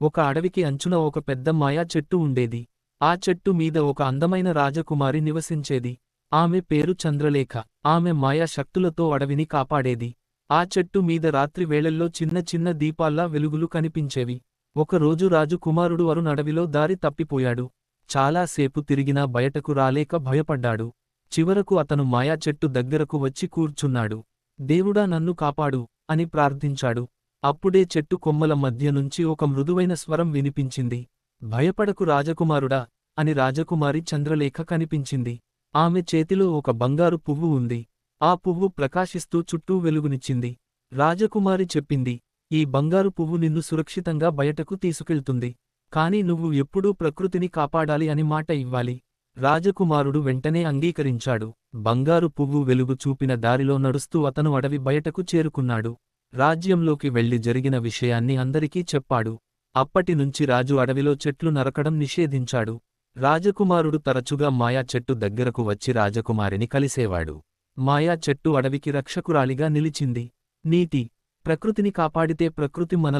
ఒక అడవికి అంచున ఒక పెద్ద మాయా చెట్టు ఉండేది. ఆ చెట్టు మీద ఒక అందమైన రాజకుమారి నివసించేది. ఆమె పేరు చంద్రలేఖ. ఆమె మాయా శక్తులతో అడవిని కాపాడేది. ఆ చెట్టు మీద రాత్రి వేళల్లో చిన్న చిన్న దీపాల్లా వెలుగులు కనిపించేవి. ఒకరోజు రాజకుమారుడు అరుణ్ అడవిలో దారి తప్పిపోయాడు. చాలాసేపు తిరిగినా బయటకు రాలేక భయపడ్డాడు. చివరకు అతను మాయా చెట్టు దగ్గరకు వచ్చి కూర్చున్నాడు. దేవుడా నన్ను కాపాడు అని ప్రార్థించాడు. అప్పుడే చెట్టు కొమ్మల మధ్య నుంచి ఒక మృదువైన స్వరం వినిపించింది. భయపడకు రాజకుమారుడా అని రాజకుమారి చంద్రలేఖ కనిపించింది. ఆమె చేతిలో ఒక బంగారు పువ్వు ఉంది. ఆ పువ్వు ప్రకాశిస్తూ చుట్టూ వెలుగునిచ్చింది. రాజకుమారి చెప్పింది, ఈ బంగారు పువ్వు నిన్ను సురక్షితంగా బయటకు తీసుకెళ్తుంది. కాని నువ్వు ఎప్పుడూ ప్రకృతిని కాపాడాలి అని మాట ఇవ్వాలి. రాజకుమారుడు వెంటనే అంగీకరించాడు. బంగారు పువ్వు వెలుగు చూపిన దారిలో నడుస్తూ అతను అడవి బయటకు చేరుకున్నాడు. రాజ్యంలోకి వెళ్లి జరిగిన విషయాన్ని అందరికీ చెప్పాడు. అప్పటినుంచి రాజు అడవిలో చెట్లు నరకడం నిషేధించాడు. రాజకుమారుడు తరచుగా మాయా చెట్టు దగ్గరకు వచ్చి రాజకుమారిని కలిసేవాడు. మాయా చెట్టు అడవికి రక్షకురాలిగా నిలిచింది. నీతి: ప్రకృతిని కాపాడితే ప్రకృతి మన